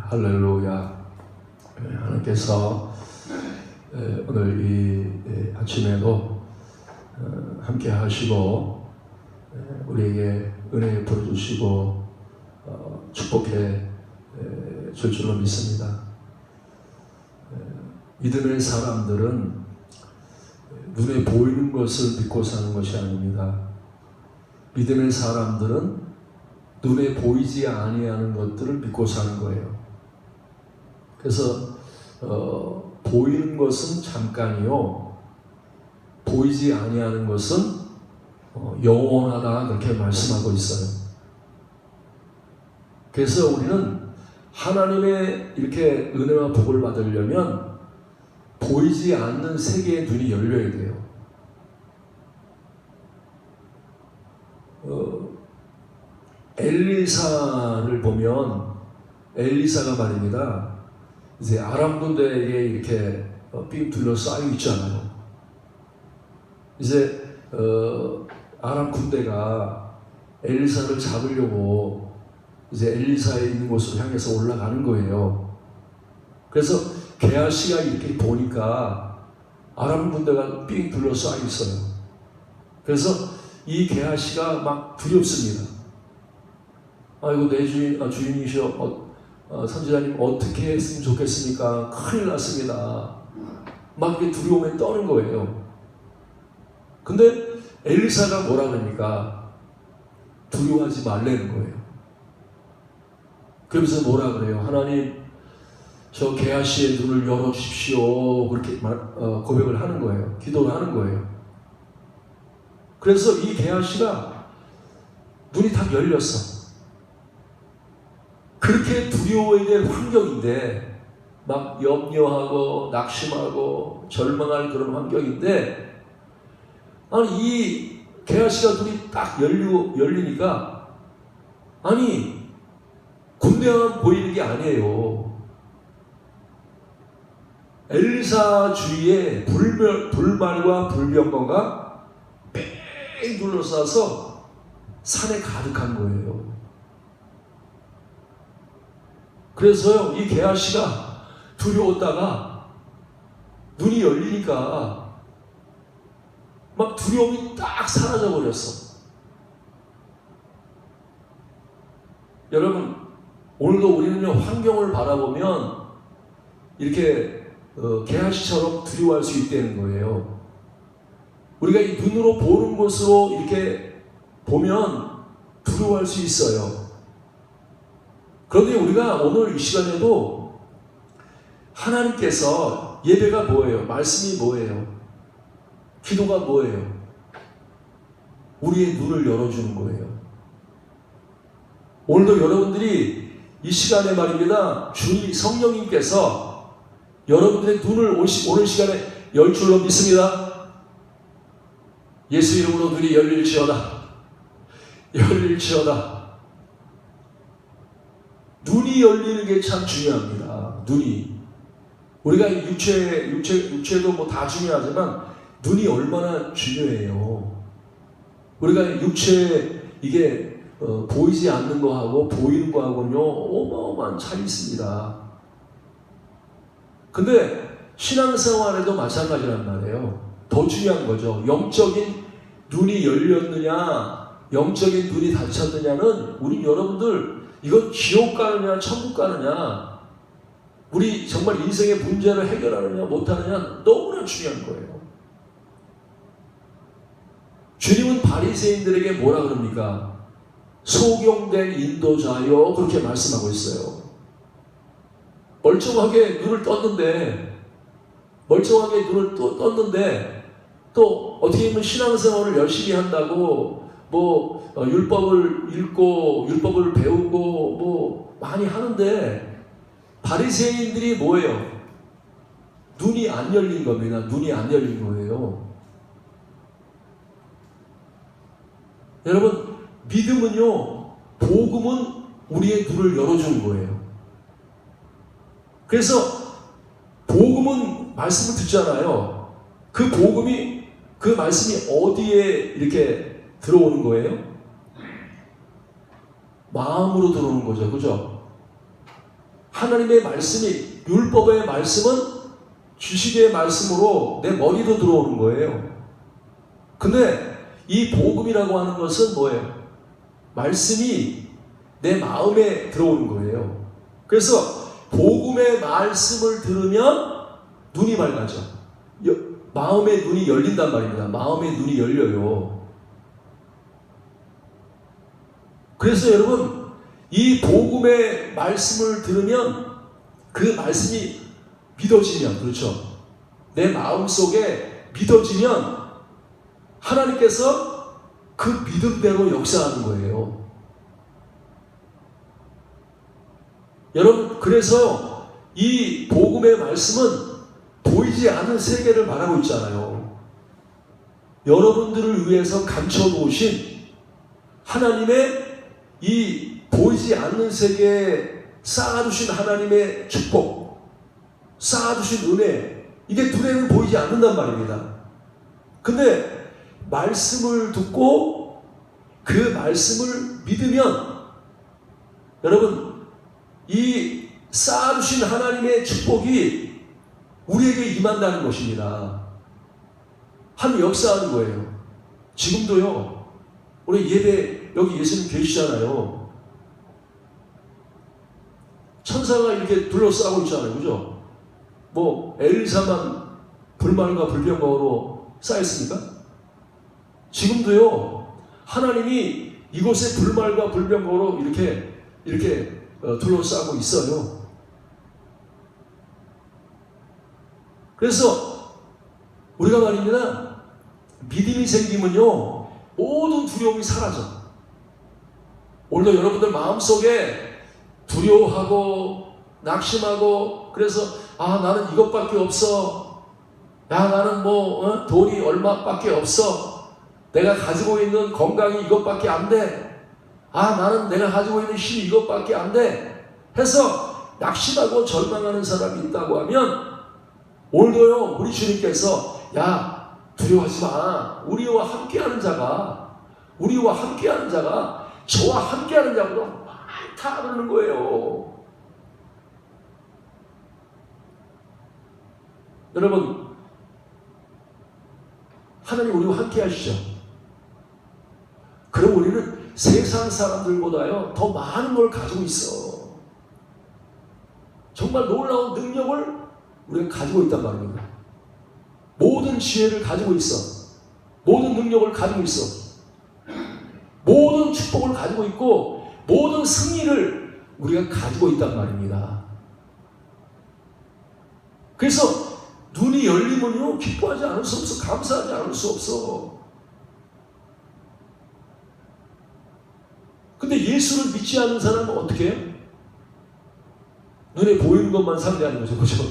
할렐루야. 하나님께서 오늘 이 아침에도 함께 하시고 우리에게 은혜 부어주시고 축복해 줄 줄로 믿습니다. 믿음의 사람들은 눈에 보이는 것을 믿고 사는 것이 아닙니다. 믿음의 사람들은 눈에 보이지 아니하는 것들을 믿고 사는 거예요. 그래서 보이는 것은 잠깐이요, 보이지 아니하는 것은 영원하다, 그렇게 말씀하고 있어요. 그래서 우리는 하나님의 이렇게 은혜와 복을 받으려면 보이지 않는 세계의 눈이 열려야 돼요. 엘리사를 보면 엘리사가 말입니다, 이제 아람 군대에 이렇게 삥 둘러싸여 있잖아요. 이제 아람 군대가 엘리사를 잡으려고 이제 엘리사에 있는 곳으로 향해서 올라가는 거예요. 그래서 게하시가 이렇게 보니까 아람 군대가 삥 둘러싸여 있어요. 그래서 이 게하시가 막 두렵습니다. 아이고, 내 주인이셔, 선지자님 어떻게 했으면 좋겠습니까? 큰일 났습니다. 막 이렇게 두려움에 떠는 거예요. 근데 엘리사가 뭐라 그럽니까? 두려워하지 말라는 거예요. 그러면서 뭐라 그래요? 하나님, 저 게하시의 눈을 열어주십시오. 그렇게 고백을 하는 거예요. 기도를 하는 거예요. 그래서 이 게하시가 눈이 딱 열렸어. 그렇게 두려워야 될 환경인데, 막 염려하고 낙심하고 절망할 그런 환경인데, 아니 이 게하시가 눈이 딱 열리니까, 아니 군대만 보이는 게 아니에요. 엘리사 주위에 불말과 불병거가 뺑 둘러싸서 산에 가득한 거예요. 그래서요, 이 게하시가 두려웠다가 눈이 열리니까 막 두려움이 딱 사라져 버렸어. 여러분, 오늘도 우리는요, 환경을 바라보면 이렇게 게하시처럼 두려워할 수 있다는 거예요. 우리가 이 눈으로 보는 것으로 이렇게 보면 두려워할 수 있어요. 그런데 우리가 오늘 이 시간에도 하나님께서, 예배가 뭐예요? 말씀이 뭐예요? 기도가 뭐예요? 우리의 눈을 열어주는 거예요. 오늘도 여러분들이 이 시간에 말입니다, 주님 성령님께서 여러분들의 눈을 오늘 시간에 열 줄로 믿습니다. 예수 이름으로 눈이 열릴지어다. 열릴지어다. 눈이 열리는 게 참 중요합니다. 눈이. 우리가 육체도 뭐 다 중요하지만 눈이 얼마나 중요해요. 우리가 육체 이게 보이지 않는 거하고 보이는 거하고는요, 어마어마한 차이 있습니다. 근데 신앙생활에도 마찬가지란 말이에요. 더 중요한 거죠. 영적인 눈이 열렸느냐, 영적인 눈이 닫혔느냐는 우리 여러분들, 이건 지옥 가느냐 천국 가느냐, 우리 정말 인생의 문제를 해결하느냐 못하느냐 너무나 중요한 거예요. 주님은 바리새인들에게 뭐라 그럽니까? 소경된 인도자여, 그렇게 말씀하고 있어요. 멀쩡하게 눈을 떴는데 또 어떻게 보면 신앙생활을 열심히 한다고 뭐 율법을 읽고 율법을 배우고 뭐 많이 하는데, 바리새인들이 뭐예요? 눈이 안 열린 겁니다. 눈이 안 열린 거예요. 여러분, 믿음은요, 복음은 우리의 눈을 열어주는 거예요. 그래서 복음은 말씀을 듣잖아요. 그 복음이, 그 말씀이 어디에 이렇게 들어오는 거예요? 마음으로 들어오는 거죠. 그죠? 하나님의 말씀이, 율법의 말씀은 지식의 말씀으로 내 머리로 들어오는 거예요. 근데 이 복음이라고 하는 것은 뭐예요? 말씀이 내 마음에 들어오는 거예요. 그래서 복음의 말씀을 들으면 눈이 맑아져. 마음의 눈이 열린단 말입니다. 마음의 눈이 열려요. 그래서 여러분, 이 복음의 말씀을 들으면 그 말씀이 믿어지면, 그렇죠? 내 마음속에 믿어지면 하나님께서 그 믿음대로 역사하는 거예요. 여러분, 그래서 이 복음의 말씀은 보이지 않는 세계를 말하고 있잖아요. 여러분들을 위해서 감춰 놓으신 하나님의 이 보이지 않는 세계에 쌓아두신 하나님의 축복, 쌓아두신 은혜, 이게 눈에는 보이지 않는단 말입니다. 근데 말씀을 듣고 그 말씀을 믿으면 여러분, 이 쌓아두신 하나님의 축복이 우리에게 임한다는 것입니다. 하나님 역사하는 거예요. 지금도요, 우리 예배, 여기 예수님 계시잖아요. 천사가 이렇게 둘러싸고 있잖아요. 그죠? 뭐, 엘리사만 불만과 불평으로 쌓였습니까? 지금도요, 하나님이 이곳에 불말과 불평으로 이렇게 둘러싸고 있어요. 그래서 우리가 말입니다. 믿음이 생기면요, 모든 두려움이 사라져. 오늘도 여러분들 마음속에 두려워하고 낙심하고, 그래서 나는 이것밖에 없어. 나는 돈이 얼마밖에 없어. 내가 가지고 있는 건강이 이것밖에 안 돼. 나는 내가 가지고 있는 힘이 이것밖에 안 돼. 해서 낙심하고 절망하는 사람이 있다고 하면, 오늘도요, 우리 주님께서 두려워하지 마. 우리와 함께하는 자가 저와 함께하는 자보다 많다 그러는 거예요. 여러분, 하나님 우리와 함께 하시죠. 그럼 우리는 세상 사람들보다요 더 많은 걸 가지고 있어. 정말 놀라운 능력을 우리가 가지고 있단 말입니다. 모든 지혜를 가지고 있어. 모든 능력을 가지고 있어. 모든 축복을 가지고 있고 모든 승리를 우리가 가지고 있단 말입니다. 그래서 눈이 열리면요 기뻐하지 않을 수 없어. 감사하지 않을 수 없어. 근데 예수를 믿지 않는 사람은 어떻게 해요? 눈에 보이는 것만 상대하는 거죠. 그죠?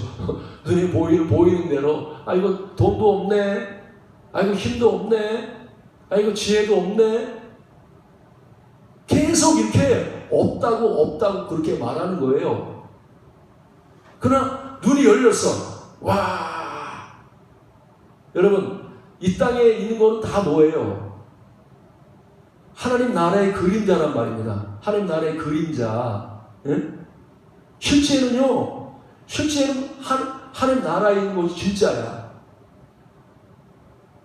눈에 보이는 대로, 이거 돈도 없네. 이거 힘도 없네. 이거 지혜도 없네. 계속 이렇게 없다고 그렇게 말하는 거예요. 그러나 눈이 열렸어. 와! 여러분, 이 땅에 있는 거는 다 뭐예요? 하나님 나라의 그림자란 말입니다. 하나님 나라의 그림자. 예? 실제는 하나님 나라에 있는 것이 진짜야.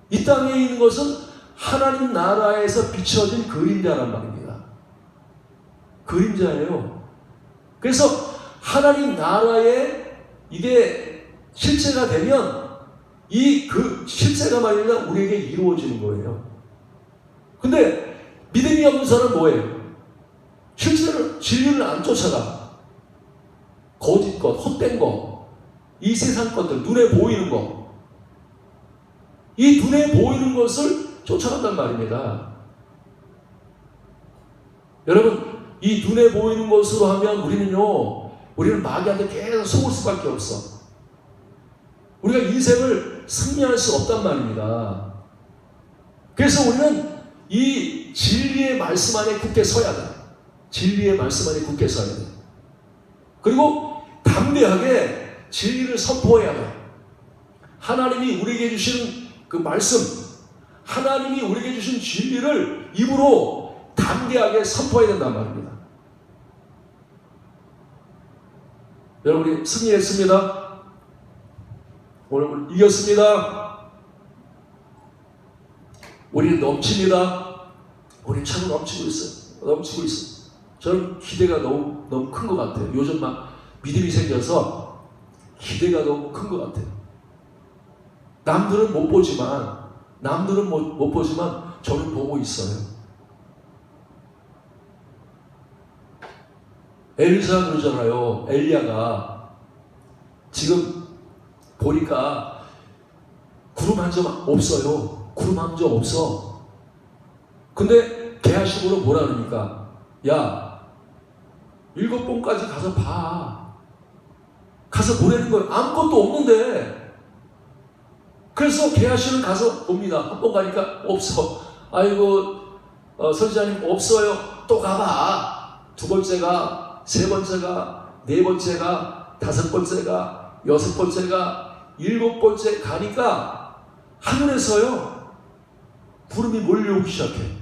이 땅에 있는 것은 하나님 나라에서 비춰진 그림자란 말입니다. 그림자예요. 그래서 하나님 나라에 이게 실체가 되면 그 실체가 말입니다. 우리에게 이루어지는 거예요. 근데 믿음이 없는 사람은 뭐예요? 실제로 진리를 안 쫓아가. 거짓 것, 헛된 것, 이 세상 것들, 눈에 보이는 것, 이 눈에 보이는 것을 쫓아간단 말입니다. 여러분, 이 눈에 보이는 것으로 하면 우리는 마귀한테 계속 속을 수밖에 없어. 우리가 인생을 승리할 수 없단 말입니다. 그래서 우리는 이 진리의 말씀 안에 굳게 서야 돼. 진리의 말씀 안에 굳게 서야 돼. 그리고 담대하게 진리를 선포해야 돼. 하나님이 우리에게 주신 그 말씀, 하나님이 우리에게 주신 진리를 입으로 담대하게 선포해야 된단 말입니다. 여러분이 승리했습니다. 오늘 이겼습니다. 우리는 넘칩니다. 우리 참 넘치고 있어요. 넘치고 있어요. 저는 기대가 너무 큰 것 같아요. 요즘 막 믿음이 생겨서 기대가 너무 큰 것 같아요. 남들은 못 보지만 저는 보고 있어요. 엘리사 그러잖아요. 엘리야가 지금 보니까 구름 한 점 없어요. 구름 한 점 없어. 근데 게하심으로 뭐라 그러니까, 야, 7번까지 가서 봐. 가서 보내는 거예요. 아무것도 없는데. 그래서 게하심은 가서 봅니다. 한 번 가니까 없어. 아이고, 선지자님 없어요. 또 가봐. 2번째가, 3번째가, 4번째가, 5번째가, 6번째가, 7번째 가니까 하늘에서요 구름이 몰려오기 시작해.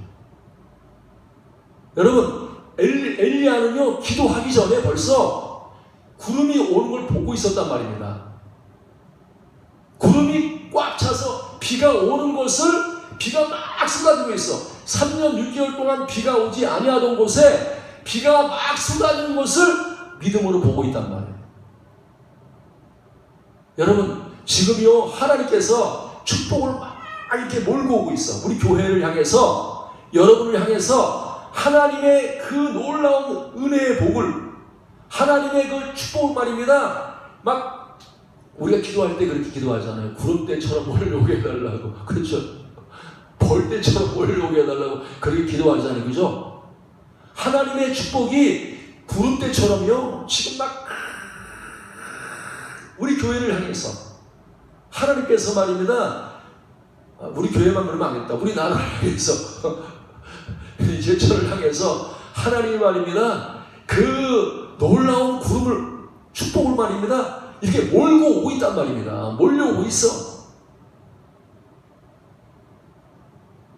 여러분, 엘리야는요 기도하기 전에 벌써 구름이 오는 걸 보고 있었단 말입니다. 구름이 꽉 차서 비가 오는 것을, 비가 막 쏟아지고 있어. 3년 6개월 동안 비가 오지 아니하던 곳에 비가 막 쏟아지는 것을 믿음으로 보고 있단 말이에요. 여러분, 지금요 하나님께서 축복을 막 이렇게 몰고 오고 있어. 우리 교회를 향해서, 여러분을 향해서 하나님의 그 놀라운 은혜의 복을, 하나님의 그 축복을 말입니다. 막 우리가 기도할 때 그렇게 기도하잖아요. 구름대처럼 몰려오게 해달라고. 그렇죠? 벌떼처럼 몰려오게 해달라고 그렇게 기도하잖아요. 그죠? 하나님의 축복이 구름대처럼요 지금 막 우리 교회를 향해서, 하나님께서 말입니다. 우리 교회만 그러면 안 되겠다. 우리 나라를 향해서 이 제천을 향해서 하나님이 말입니다. 그 놀라운 구름을, 축복을 말입니다. 이렇게 몰고 오고 있단 말입니다. 몰려오고 있어.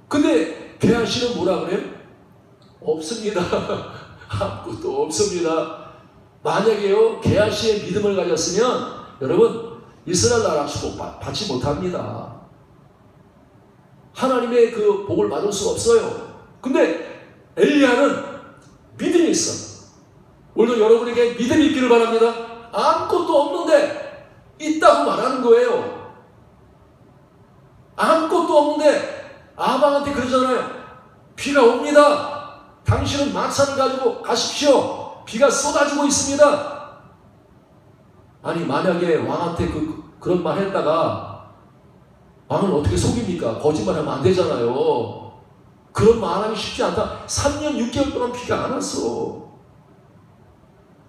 근데 게하시는 뭐라 그래요? 없습니다. 아무것도 없습니다. 만약에요 게하시의 믿음을 가졌으면 여러분 이스라엘 나라 축복 받지 못합니다. 하나님의 그 복을 받을 수 없어요. 근데 엘리야는 믿음이 있어. 오늘도 여러분에게 믿음이 있기를 바랍니다. 아무것도 없는데 있다고 말하는 거예요. 아무것도 없는데 아방한테 그러잖아요. 비가 옵니다. 당신은 마차를 가지고 가십시오. 비가 쏟아지고 있습니다. 아니 만약에 왕한테 그런 말 했다가 왕은 어떻게 속입니까? 거짓말하면 안 되잖아요. 그런 말하기 쉽지 않다. 3년 6개월 동안 비가 안 왔어.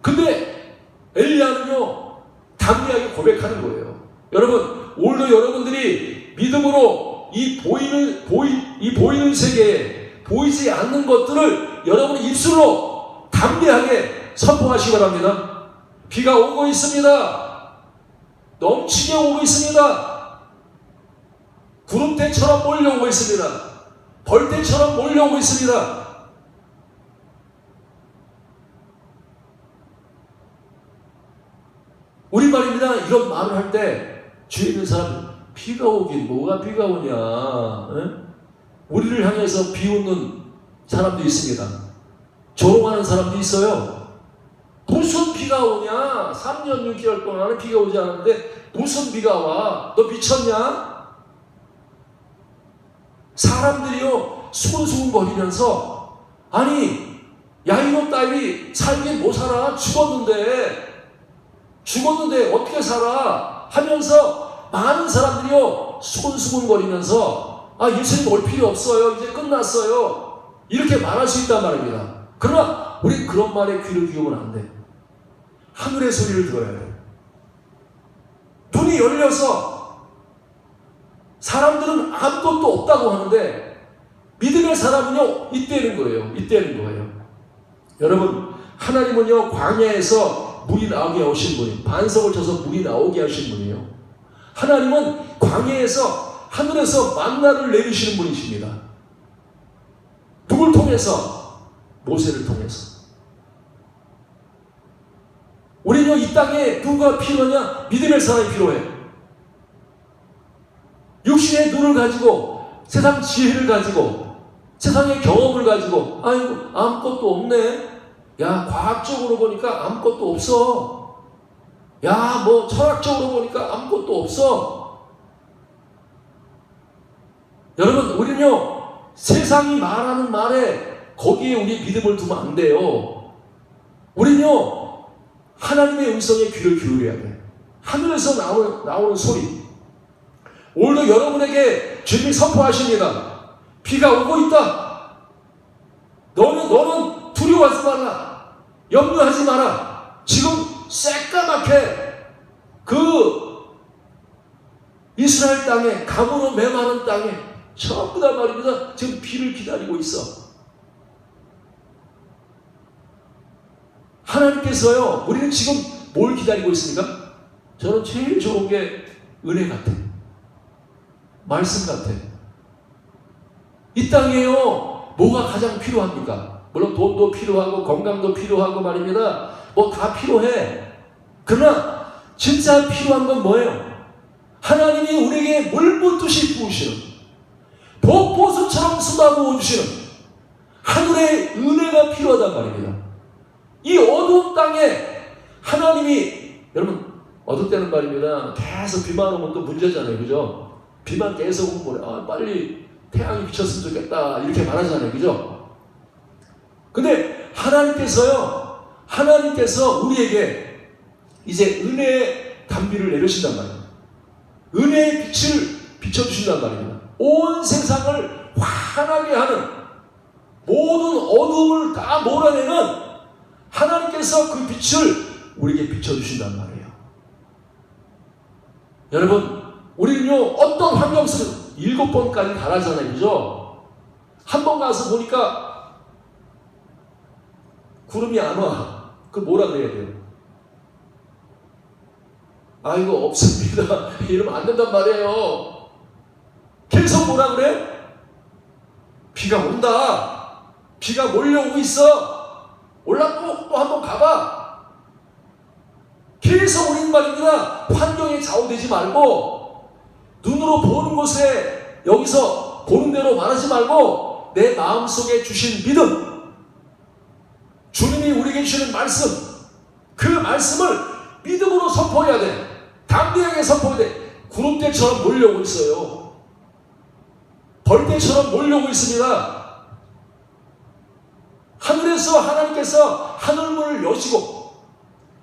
근데 엘리야는요 담대하게 고백하는 거예요. 여러분, 오늘도 여러분들이 믿음으로 이 보이는 세계에 보이지 않는 것들을 여러분의 입술로 담대하게 선포하시기 바랍니다. 비가 오고 있습니다. 넘치게 오고 있습니다. 구름대처럼 몰려오고 있습니다. 벌떼처럼 몰려오고 있습니다. 우리 말입니다. 이런 말을 할 때 주위에 있는 사람들, 비가 오긴 뭐가 비가 오냐. 에? 우리를 향해서 비웃는 사람도 있습니다. 조롱하는 사람도 있어요. 무슨 비가 오냐? 3년 6개월 동안 비가 오지 않았는데 무슨 비가 와? 너 미쳤냐? 사람들이요 수근수근 거리면서, 아니 야 이놈 따위 살긴 못 살아. 죽었는데 어떻게 살아? 하면서 많은 사람들이요 수근수근 거리면서, 아 예수님 올 필요 없어요. 이제 끝났어요. 이렇게 말할 수 있단 말입니다. 그러나 우리 그런 말에 귀를 기울이면 안 돼. 하늘의 소리를 들어야 돼. 눈이 열려서 사람들은 아무것도 없다고 하는데 믿음의 사람은요 있다는 거예요. 여러분, 하나님은요 광야에서 물이 나오게 하신 분이에요. 반석을 쳐서 물이 나오게 하신 분이에요. 하나님은 광야에서 하늘에서 만나를 내리시는 분이십니다. 누굴 통해서? 모세를 통해서. 우리는 이 땅에 누가 필요하냐? 믿음의 사람이 필요해. 육신의 눈을 가지고, 세상 지혜를 가지고, 세상의 경험을 가지고, 아이고 아무것도 없네. 야, 과학적으로 보니까 아무것도 없어. 야, 뭐 철학적으로 보니까 아무것도 없어. 여러분, 우리는요, 세상이 말하는 말에 거기에 우리 믿음을 두면 안 돼요. 우리는요, 하나님의 음성에 귀를 기울여야 돼. 하늘에서 나오는 소리. 오늘도 여러분에게 주님이 선포하십니다. 비가 오고 있다. 너는 두려워하지 말라. 염려하지 마라. 지금 새까맣게 그 이스라엘 땅에, 가뭄으로 메마른 땅에 전부 다 말입니다. 지금 비를 기다리고 있어. 하나님께서요, 우리는 지금 뭘 기다리고 있습니까? 저는 제일 좋은 게 은혜 같아. 말씀 같아. 이 땅에요, 뭐가 가장 필요합니까? 물론 돈도 필요하고 건강도 필요하고 말입니다. 뭐 다 필요해. 그러나 진짜 필요한 건 뭐예요? 하나님이 우리에게 물 붓듯이 부으시는, 폭포수처럼 쏟아부어 주시는 하늘의 은혜가 필요하단 말입니다. 이 어두운 땅에 하나님이, 여러분 어두울 때는 말입니다, 계속 비만 오면 또 문제잖아요. 그죠? 비만 계속 오면 뭐래, 빨리 태양이 비쳤으면 좋겠다 이렇게 말하잖아요. 그죠? 근데 하나님께서 우리에게 이제 은혜의 단비를 내려주신단 말이에요. 은혜의 빛을 비춰주신단 말입니다. 온 세상을 환하게 하는, 모든 어둠을 다 몰아내는 하나님께서 그 빛을 우리에게 비춰주신단 말이에요. 여러분, 우리는요, 어떤 환경 속에서 7번까지 가라잖아요. 그죠? 한 번 가서 보니까 구름이 안 와. 그걸 뭐라 그래야 돼요? 이거 없습니다. 이러면 안 된단 말이에요. 계속 뭐라 그래? 비가 온다. 비가 몰려오고 있어. 올라또 한 번 가봐. 계속 우리는 말입니다, 환경에 좌우되지 말고, 눈으로 보는 곳에 여기서 보는 대로 말하지 말고, 내 마음속에 주신 믿음, 주님이 우리에게 주시는 말씀, 그 말씀을 믿음으로 선포해야 돼. 담대하게 선포해야 돼. 구름대처럼 몰려오고 있어요. 벌떼처럼 몰려오고 있습니다. 하늘에서 하나님께서 하늘문을 여시고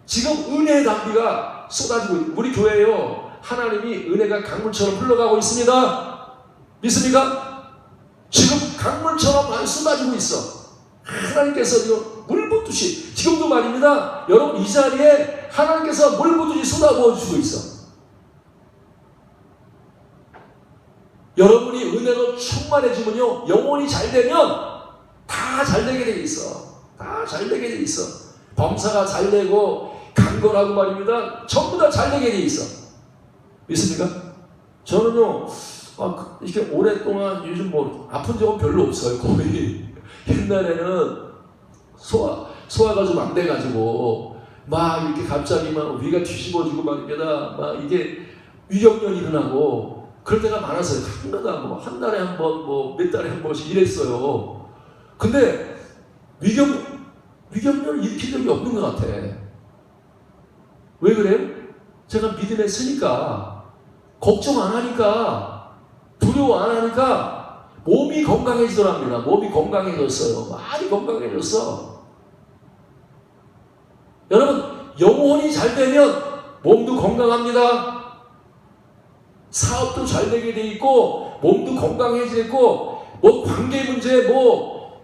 지금 은혜의 담비가 쏟아지고 있고, 우리 교회에요, 하나님이 은혜가 강물처럼 흘러가고 있습니다. 믿습니까? 지금 강물처럼 많이 쏟아지고 있어. 하나님께서 지금 물 붓듯이, 지금도 말입니다, 여러분 이 자리에 하나님께서 물 붓듯이 쏟아부어 주시고 있어. 여러분이 은혜로 충만해지면요, 영혼이 잘 되면 다 잘되게 돼 있어. 다 잘되게 돼 있어. 범사가 잘되고 강건하고 말입니다, 전부 다 잘되게 돼 있어. 믿습니까? 저는요, 이렇게 오랫동안 요즘 뭐 아픈 적은 별로 없어요. 거의 옛날에는 소화가 좀 안 돼가지고 막 이렇게 갑자기 막 위가 뒤집어지고 말입니다, 막 이게 위경련이 일어나고 그럴 때가 많았어요. 가끔가다 뭐 한 달에 한 번, 뭐 몇 달에 한 번씩 이랬어요. 근데 위경련을 일으킨 적이 없는 것 같아. 왜 그래요? 제가 믿음에 서니까, 걱정 안 하니까, 두려워 안 하니까 몸이 건강해지더랍니다. 몸이 건강해졌어요. 많이 건강해졌어. 여러분, 영혼이 잘 되면 몸도 건강합니다. 사업도 잘 되게 돼 있고, 몸도 건강해지고, 뭐 관계 문제, 뭐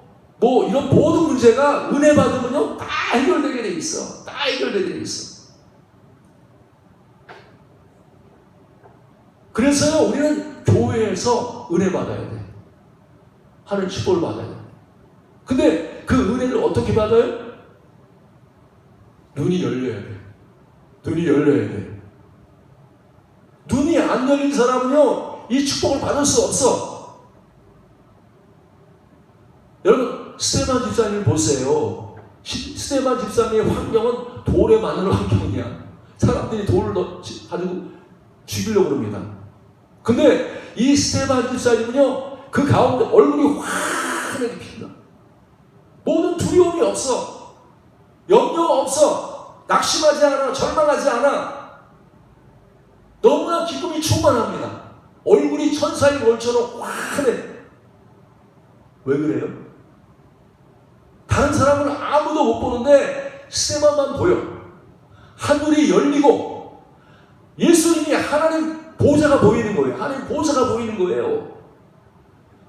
이런 모든 문제가 은혜 받으면요, 다 해결되게 돼 있어. 다 해결되게 돼 있어. 그래서요, 우리는 교회에서 은혜 받아야 돼. 하나님 축복을 받아야 돼. 근데 그 은혜를 어떻게 받아요? 눈이 열려야 돼. 눈이 열려야 돼. 눈이 안 열린 사람은요, 이 축복을 받을 수 없어. 여러분, 스테반 집사님 보세요. 스데반 집사님의 환경은 돌에 맞는 환경이야. 사람들이 돌을 가지고 죽이려고 그럽니다. 근데 이 스데반 집사님은요, 그 가운데 얼굴이 환하게 핍니다. 모든 두려움이 없어. 염려가 없어. 낙심하지 않아. 절망하지 않아. 너무나 기쁨이 충만합니다. 얼굴이 천사의 얼처럼 환해. 왜 그래요? 다른 사람은 아무도 못 보는데 스데반만 보여. 하늘이 열리고 예수님이 하나님 보좌가 보이는 거예요. 하나님 보좌가 보이는 거예요.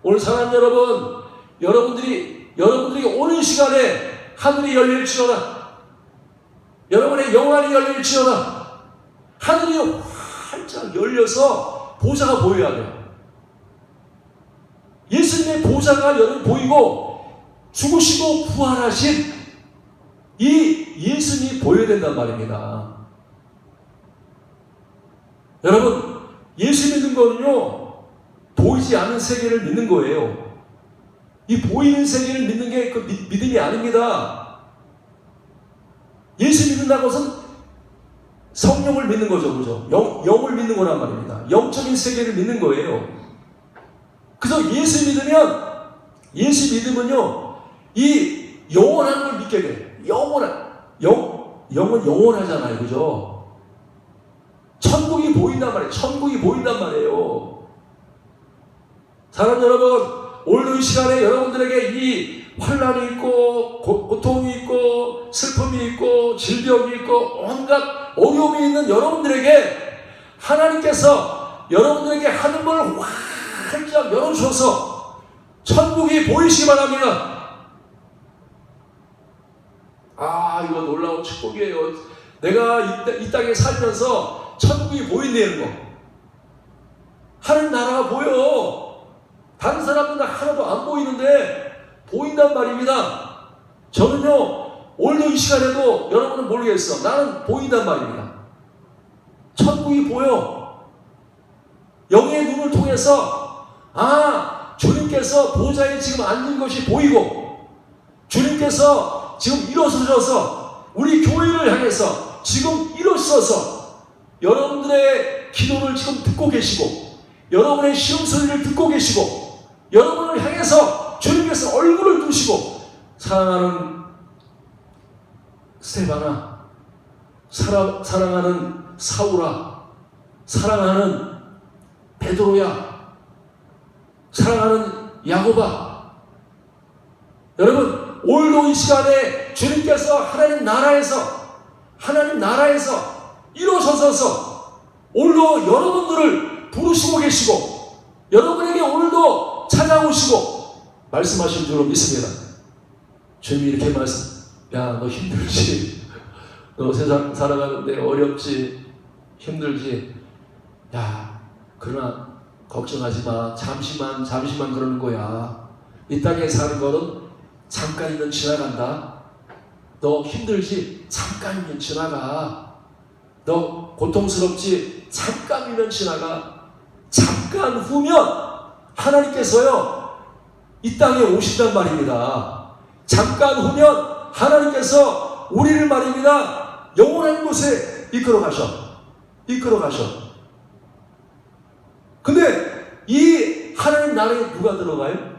오늘 사랑하는 여러분, 여러분들이 오는 시간에 하늘이 열릴지어다. 여러분의 영안이 열릴지어다. 하늘이 활짝 열려서 보좌가 보여야 돼요. 예수님의 보좌가 여러분 보이고 죽으시고 부활하신 이 예수님이 보여야 된단 말입니다. 여러분, 예수 믿는 거는요, 보이지 않는 세계를 믿는 거예요. 이 보이는 세계를 믿는 게 그 믿음이 아닙니다. 예수 믿는다는 것은 성령을 믿는 거죠. 그죠? 영을 믿는 거란 말입니다. 영적인 세계를 믿는 거예요. 그래서 예수 믿으면요, 이 영원한 걸 믿게 돼. 영은 영원하잖아요. 그죠? 천국이 보인단 말이에요. 천국이 보인단 말이에요. 사랑하는 여러분, 오늘 이 시간에 여러분들에게 이 환난이 있고 고통이 있고 슬픔이 있고 질병이 있고 온갖 어려움이 있는 여러분들에게 하나님께서 여러분들에게 하늘문을 활짝 열어주셔서 천국이 보이시기 바랍니다. 이거 놀라운 축복이에요. 내가 이 땅에 살면서 천국이 보인다는 거. 하늘 나라가 보여. 다른 사람들은 하나도 안 보이는데 보인단 말입니다. 저는요, 오늘도 이 시간에도 여러분은 모르겠어. 나는 보인단 말입니다. 천국이 보여. 영의 눈을 통해서 주님께서 보좌에 지금 앉은 것이 보이고, 주님께서 지금 일어서셔서 우리 교회를 향해서 지금 일어서서 여러분들의 기도를 지금 듣고 계시고, 여러분의 시음소리를 듣고 계시고, 여러분을 향해서 주님께서 얼굴을 두시고, 사랑하는 스데반아, 사랑하는 사울아, 사랑하는 베드로야, 사랑하는 야고바, 여러분 오늘도 이 시간에 주님께서 하나님 나라에서 일어서셔서 오늘도 여러분들을 부르시고 계시고, 여러분에게 오늘도 찾아오시고 말씀하신 줄로 믿습니다. 주님이 이렇게 야, 너 힘들지? 너 세상 살아가는데 어렵지? 힘들지? 야, 그러나 걱정하지 마. 잠시만 그러는 거야. 이 땅에 사는 거는 잠깐이면 지나간다. 너 힘들지? 잠깐이면 지나가. 너 고통스럽지? 잠깐이면 지나가. 잠깐 후면 하나님께서요, 이 땅에 오신단 말입니다. 잠깐 후면 하나님께서 우리를 말입니다, 영원한 곳에 이끌어 가셔. 근데 이 하나님 나라에 누가 들어가요?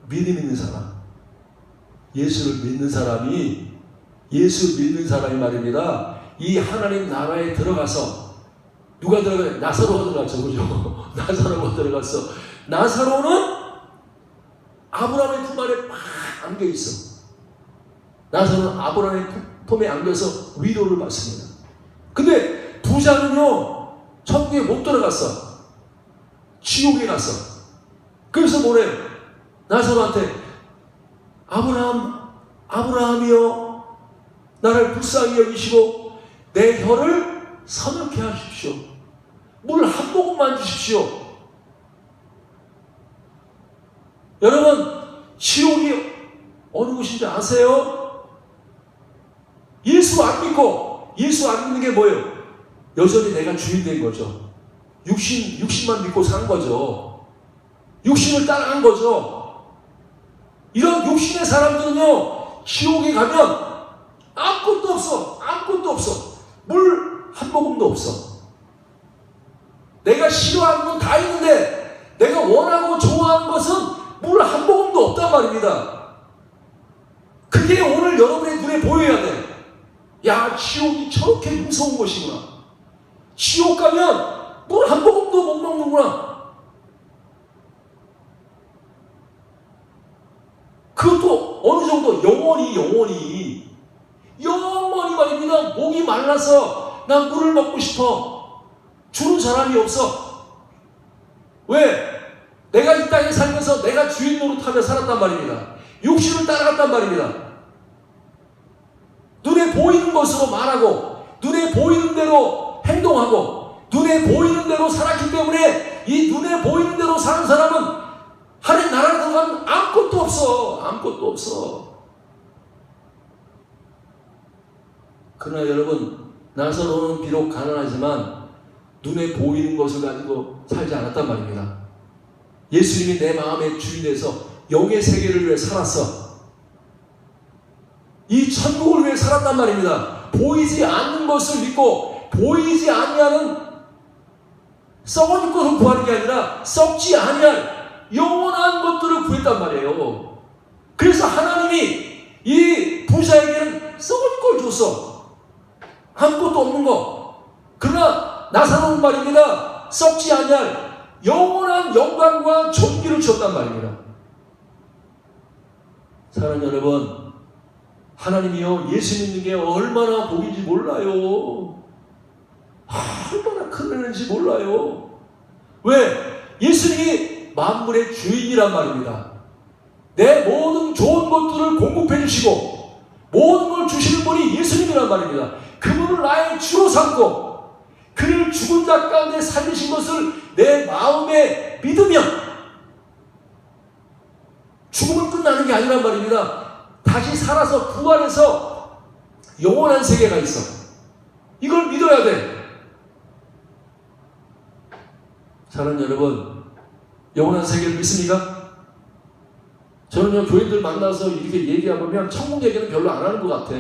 믿음 있는 사람, 예수를 믿는 사람이, 예수 믿는 사람이 말입니다, 이 하나님 나라에 들어가서, 누가 들어가요? 나사로가 들어갔죠. 그죠? 나사로가 들어갔어. 나사로는 아브라함의 품 안에 막 안겨 있어. 나사로는 아브라함의 품에 안겨서 위로를 받습니다. 근데 부자는요, 천국에 못 들어갔어. 지옥에 갔어. 그래서 뭐래요? 나사로한테, 아브라함이여, 나를 불쌍히 여기시고 내 혀를 서늘케 하십시오. 물 한 모금만 주십시오. 여러분, 지옥이 어느 곳인지 아세요? 예수 안 믿는 게 뭐예요? 여전히 내가 주인 된 거죠. 육신만 믿고 산 거죠. 육신을 따라간 거죠. 이런 육신의 사람들은요, 지옥에 가면 아무것도 없어. 아무것도 없어. 물 한 모금도 없어. 내가 싫어하는 건 다 있는데 내가 원하고 좋아하는 것은 물 한 모금도 없단 말입니다. 그게 오늘 여러분의 눈에 보여야 돼. 야, 지옥이 저렇게 무서운 것이구나. 지옥 가면 물 한 모금도 못 먹는구나. 그것도 어느 정도 영원히 말입니다. 목이 말라서 나 물을 먹고 싶어. 주는 사람이 없어. 왜? 내가 이 땅에 살면서 내가 주인 노릇하며 살았단 말입니다. 육신을 따라갔단 말입니다. 눈에 보이는 것으로 말하고 눈에 보이는 대로 행동하고 눈에 보이는 대로 살았기 때문에 이 눈에 보이는 대로 사는 사람은 하나님 나라에 들어가면 아무것도 없어. 아무것도 없어. 그러나 여러분, 나사로는 비록 가난하지만 눈에 보이는 것을 가지고 살지 않았단 말입니다. 예수님이 내 마음의 주인 돼서 영의 세계를 위해 살았어. 이 천국을 위해 살았단 말입니다. 보이지 않는 것을 믿고 보이지 아니하는 썩어질 것을 구하는 게 아니라 썩지 아니할 영원한 것들을 구했단 말이에요. 그래서 하나님이 이 부자에게는 썩어질 걸 줬어. 아무것도 없는 거. 그러나 나사로는 말입니다. 썩지 아니할 영원한 영광과 존귀를 줬단 말입니다. 사랑하는 여러분, 하나님이요, 예수 믿는 게 얼마나 복인지 몰라요. 얼마나 큰 은혜인지 몰라요. 왜? 예수님이 만물의 주인이란 말입니다. 내 모든 좋은 것들을 공급해 주시고 모든 걸 주시는 분이 예수님이란 말입니다. 그분을 나의 주로 삼고 그를 죽은 자 가운데 살리신 것을 내 마음에 믿으면 죽음은 끝나는 게 아니란 말입니다. 다시 살아서 부활해서 영원한 세계가 있어. 이걸 믿어야 돼. 사랑하는 여러분, 영원한 세계를 믿습니까? 저는요, 교인들 만나서 이렇게 얘기하면 천국 얘기는 별로 안 하는 것 같아.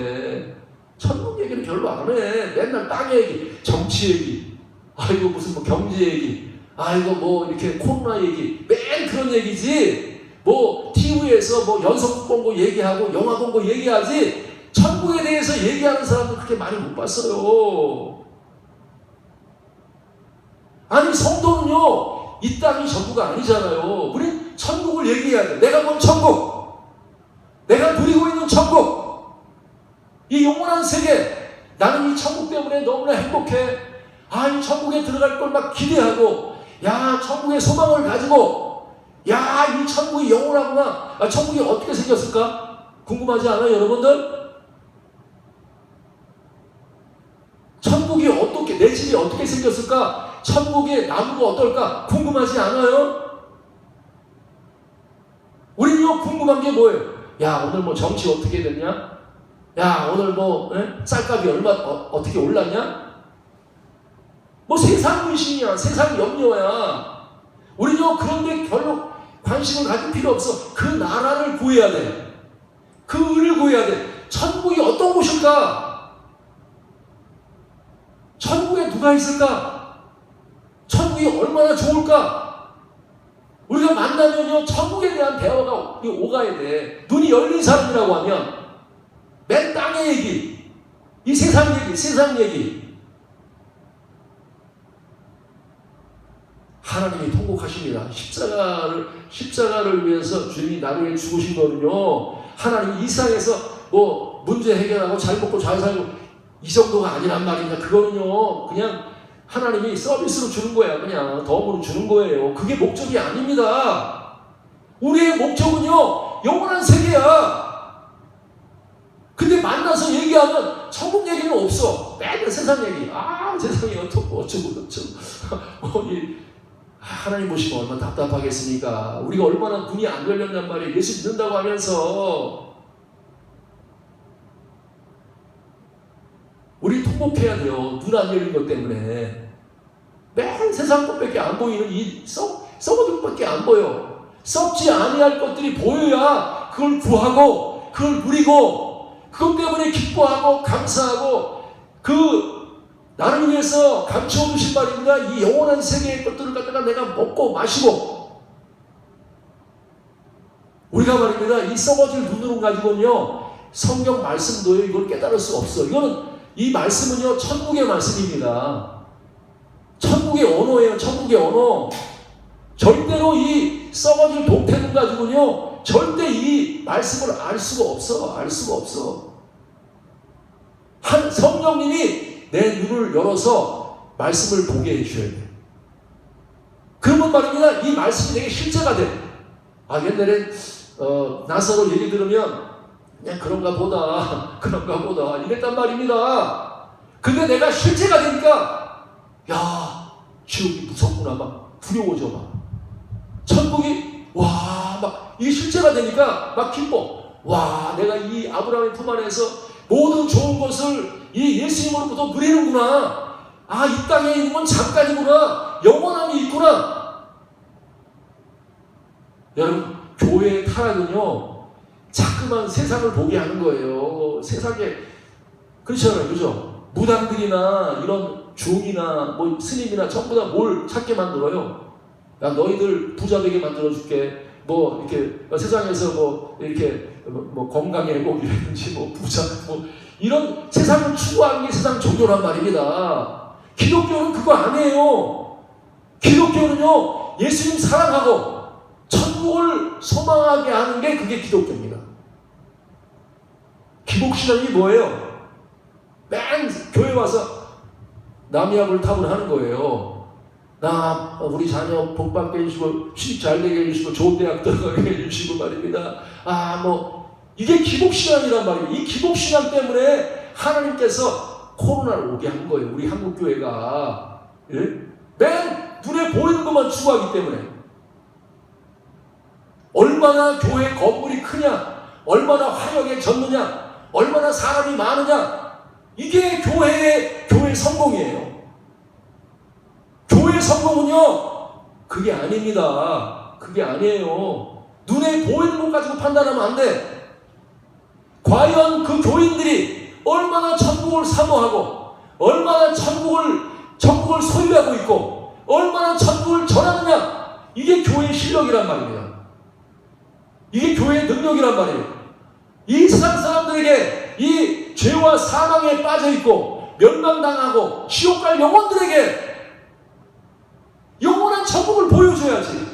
천국 얘기는 별로 안 해. 맨날 땅 얘기, 정치 얘기, 아이고 무슨 뭐 경제 얘기, 아이고 뭐 이렇게 코로나 얘기, 맨 그런 얘기지. 뭐 TV에서 뭐 연속 본거 얘기하고 영화 본 거 얘기하지. 천국에 대해서 얘기하는 사람들 그렇게 많이 못 봤어요. 아니 성도는요, 이 땅이 전부가 아니잖아요. 우린 천국을 얘기해야 돼. 내가 본 천국, 내가 누리고 있는 천국, 이 영원한 세계. 나는 이 천국 때문에 너무나 행복해. 이 천국에 들어갈 걸 막 기대하고, 야, 천국의 소망을 가지고, 야, 이 천국이 영원하구나. 천국이 어떻게 생겼을까? 궁금하지 않아요, 여러분들? 천국이 어떻게, 내 집이 어떻게 생겼을까? 천국의 나무가 어떨까? 궁금하지 않아요? 우리는요, 궁금한 게 뭐예요? 야, 오늘 뭐 정치 어떻게 됐냐? 야, 오늘 뭐 쌀값이 얼마 어떻게 올랐냐? 뭐 세상 문신이야, 세상 염려야. 우리는요, 그런데 별로 관심을 가질 필요 없어. 그 나라를 구해야 돼. 그 의를 구해야 돼. 천국이 어떤 곳일까? 천국에 누가 있을까? 천국이 얼마나 좋을까? 우리가 만나면요, 천국에 대한 대화가 오가야 돼. 눈이 열린 사람이라고 하면 맨 땅의 얘기, 이 세상 얘기, 세상 얘기. 하나님이 통곡하십니다. 십자가를 위해서 주님이 나를 위해 죽으신 거는요, 하나님이 이 세상에서 뭐 문제 해결하고 잘 먹고 잘 살고 이 정도가 아니란 말입니다. 그거는요, 그냥 하나님이 서비스로 주는 거야. 그냥 덤으로 주는 거예요. 그게 목적이 아닙니다. 우리의 목적은요, 영원한 세계야. 근데 만나서 얘기하면 천국 얘기는 없어. 맨날 세상 얘기. 세상이 어쩌고 하나님 보시면 얼마나 답답하겠습니까? 우리가 얼마나 눈이 안 열렸냔 말이에요. 예수 믿는다고 하면서. 우리 통곡해야 돼요. 눈 안 열린 것 때문에. 맨 세상 것밖에 안 보이는 이 썩어진 것밖에 안 보여. 썩지 아니할 것들이 보여야 우리가 그걸 구하고 그걸 누리고 그것 때문에 기뻐하고 감사하고 나를 위해서 감추어 주신 말입니다. 이 영원한 세계의 것들을 갖다가 내가 먹고 마시고 우리가 말입니다. 이 썩어질 눈으로 가지고는요 성경 말씀도요 이걸 깨달을 수가 없어. 이 말씀은요 천국의 말씀입니다. 천국의 언어예요. 천국의 언어. 절대로 이 썩어질 독태눈 가지고는요 절대 이 말씀을 알 수가 없어. 알 수가 없어. 성령님이 내 눈을 열어서 말씀을 보게 해주셔야 돼. 그러면 말입니다. 이 말씀이 내게 실제가 돼. 옛날에 나사로 얘기 들으면 그냥 그런가 보다 이랬단 말입니다. 근데 내가 실제가 되니까 야 지옥이 무섭구나 막 두려워져 막. 천국이 막 이게 실제가 되니까 막 기뻐. 내가 이 아브라함의 품 안에서 모든 좋은 것을 이 예수님으로부터 누리는구나. 이 땅에 있는 건 잠깐이구나. 영원함이 있구나. 여러분 교회의 타락은요 자꾸만 세상을 보게 하는 거예요. 세상에 그렇잖아요. 그죠? 무당들이나 이런 중이나 스님이나 전부 다 뭘 찾게 만들어요. 야 너희들 부자 되게 만들어줄게. 이렇게 세상에서 이렇게 건강의 회복이라든지 부자 이런 세상을 추구하는 게 세상 종교란 말입니다. 기독교는 그거 아니에요. 기독교는요 예수님 사랑하고 천국을 소망하게 하는 게 그게 기독교입니다. 기복신앙이 뭐예요? 맨 교회 와서 남이압을 탑을 하는 거예요. 우리 자녀 복받게 해주시고 취직 잘 되게 해주시고 좋은 대학 들어가게 해주시고 말입니다. 이게 기복신앙이란 말이에요. 이 기복신앙 때문에 하나님께서 코로나를 오게 한 거예요. 우리 한국교회가. 예? 맨 눈에 보이는 것만 추구하기 때문에. 얼마나 교회 건물이 크냐, 얼마나 화려하게 졌느냐, 얼마나 사람이 많으냐, 이게 교회 성공이에요. 교회 성공은요 그게 아닙니다. 그게 아니에요. 눈에 보이는 것 가지고 판단하면 안 돼. 과연 그 교인들이 얼마나 천국을 사모하고 얼마나 천국을 소유하고 있고 얼마나 천국을 전하느냐, 이게 교회의 실력이란 말입니다. 이게 교회의 능력이란 말이에요. 이 세상 사람들에게 이 죄와 사망에 빠져있고 멸망당하고 지옥 갈 영혼들에게 영원한 천국을 보여줘야지.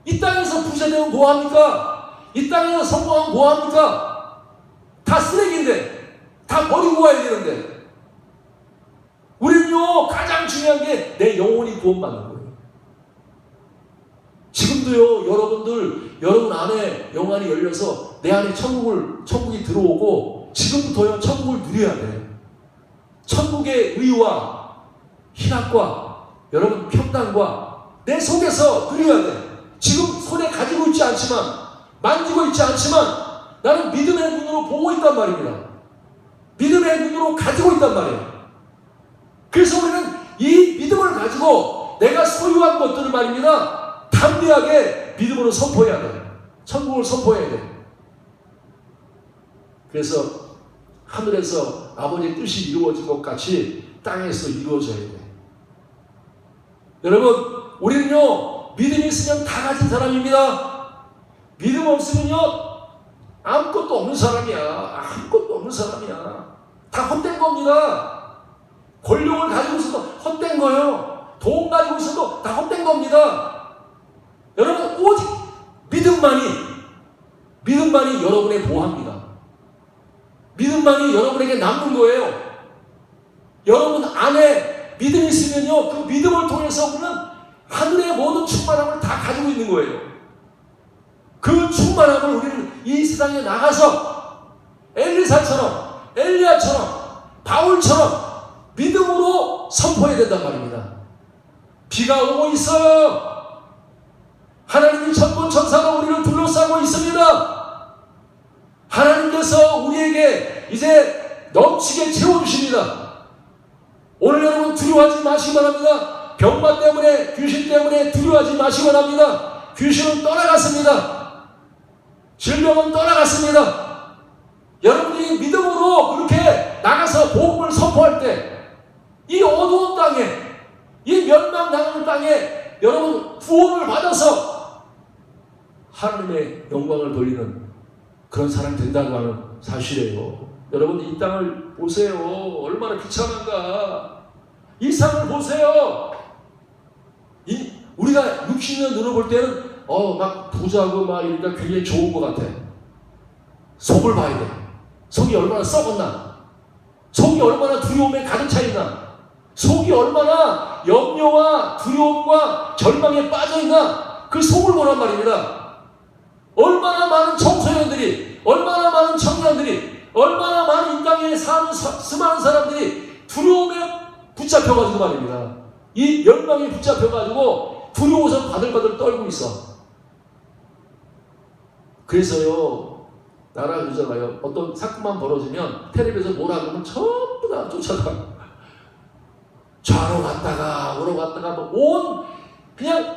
이 땅에서 부자되면 뭐합니까? 이 땅에서 성공하면 뭐합니까? 다 쓰레기인데, 다 버리고 와야 되는데. 우리는요 가장 중요한 게 내 영혼이 구원받는 거예요. 지금도요 여러분 안에 영안이 열려서 내 안에 천국이 들어오고 지금부터요 천국을 누려야 돼. 천국의 의와 희락과 여러분 평강과 내 속에서 누려야 돼. 지금 손에 가지고 있지 않지만, 만지고 있지 않지만 나는 믿음의 눈으로 보고 있단 말입니다. 믿음의 눈으로 가지고 있단 말이에요. 그래서 우리는 이 믿음을 가지고 내가 소유한 것들을 말입니다 담대하게 믿음으로 선포해야 돼. 천국을 선포해야 돼. 그래서 하늘에서 아버지의 뜻이 이루어진 것 같이 땅에서 이루어져야 돼. 여러분 우리는요 믿음이 있으면 다 가진 사람입니다. 믿음 없으면요 아무것도 없는 사람이야. 아무것도 없는 사람이야. 다 헛된 겁니다. 권력을 가지고 있어도 헛된 거예요. 돈 가지고 있어도 다 헛된 겁니다. 여러분 오직 믿음만이 여러분의 보호합니다. 믿음만이 여러분에게 남는 거예요. 여러분 안에 믿음이 있으면요 그 믿음을 통해서 우리는 하늘의 모든 충만함을 다 가지고 있는 거예요. 그 충만함을 우리는 이 세상에 나가서 엘리사처럼, 엘리야처럼, 바울처럼 믿음으로 선포해야 된단 말입니다. 비가 오고 있어요. 하나님이 천군 천사가 우리를 둘러싸고 있습니다. 하나님께서 우리에게 이제 넘치게 채워주십니다. 오늘 여러분 두려워하지 마시기 바랍니다. 병마 때문에, 귀신 때문에 두려워하지 마시기 바랍니다. 귀신은 떠나갔습니다. 질병은 떠나갔습니다. 여러분이 믿음으로 그렇게 나가서 복음을 선포할 때 이 어두운 땅에, 이 멸망당하는 땅에 여러분 구원을 받아서 하나님의 영광을 돌리는 그런 사람이 된다고 하는 사실이에요. 여러분 이 땅을 보세요. 얼마나 비참한가. 이 삶을 보세요. 우리가 60년 눈을 볼 때는 막 부자고 막 이러니까 굉장히 좋은 것 같아. 속을 봐야 돼. 속이 얼마나 썩었나. 속이 얼마나 두려움에 가득 차 있나. 속이 얼마나 염려와 두려움과 절망에 빠져 있나. 그 속을 보란 말입니다. 얼마나 많은 청소년들이, 얼마나 많은 청년들이, 얼마나 많은 이 땅에 사는 수많은 사람들이 두려움에 붙잡혀가지고 말입니다. 이 열망에 붙잡혀가지고 두려워서 바들바들 떨고 있어. 그래서요, 나라 그러잖아요. 어떤 사건만 벌어지면 텔레비에서 뭐라 그러면 전부 다 쫓아가. 좌로 갔다가 우로 갔다가 온 그냥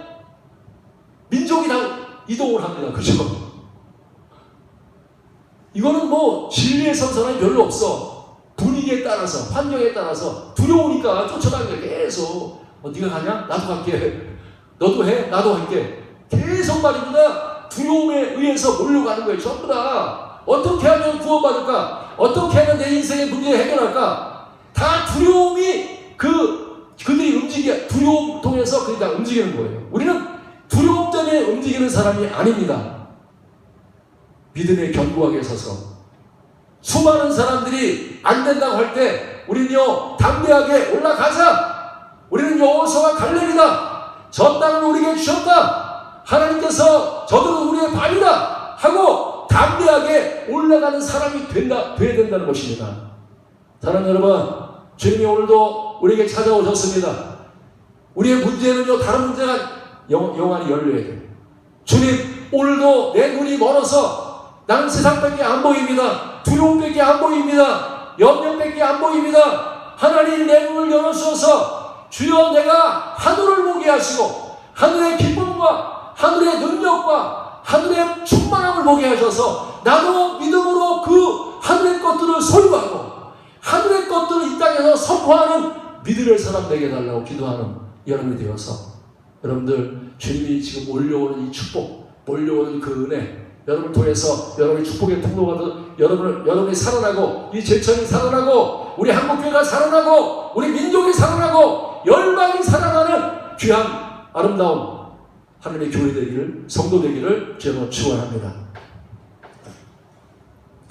민족이 다 이동을 합니다. 그죠? 이거는 뭐 진리에 선 사람이 별로 없어. 분위기에 따라서, 환경에 따라서 두려우니까 쫓아가는 게 계속. 네가 가냐? 나도 갈게. 너도 해? 나도 할게. 계속 말입니다. 두려움에 의해서 몰려가는 거예요. 전부 다. 어떻게 하면 구원받을까? 어떻게 하면 내 인생의 문제를 해결할까? 다 두려움이 그들이 두려움 통해서 그들이 다 움직이는 거예요. 우리는 두려움 때문에 움직이는 사람이 아닙니다. 믿음에 견고하게 서서 수많은 사람들이 안 된다고 할 때 우리는요 담대하게 올라가자. 우리는 여호수아와 갈렙이다. 저 땅을 우리에게 주셨다. 하나님께서 저들은 우리의 발이다 하고 담대하게 올라가는 사람이 돼야 된다는 것입니다. 사랑하는 여러분, 주님이 오늘도 우리에게 찾아오셨습니다. 우리의 문제는요 다른 문제가 영안이 열려야 돼요. 주님, 오늘도 내 눈이 멀어서 나는 세상밖에 안 보입니다. 두려움밖에 안 보입니다. 염려밖에 안 보입니다. 하나님 내 눈을 열어주셔서 주여 내가 하늘을 보게 하시고 하늘의 기쁨과 하늘의 능력과 하늘의 충만함을 보게 하셔서 나도 믿음으로 그 하늘의 것들을 소유하고 하늘의 것들을 이 땅에서 선포하는 믿음의 사람 되게 해달라고 기도하는 여러분이 되어서 여러분들 주님이 지금 올려오는 이 축복, 몰려오는 그 은혜 여러분을 통해서 여러분의 축복의 통로가 여러분이 살아나고 이 제천이 살아나고 우리 한국교회가 살아나고 우리 민족이 살아나고 열방이 살아나는 귀한 아름다운 하나님의 교회 되기를, 성도 되기를 주님으로 축원합니다.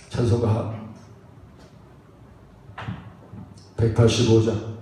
찬송가 185장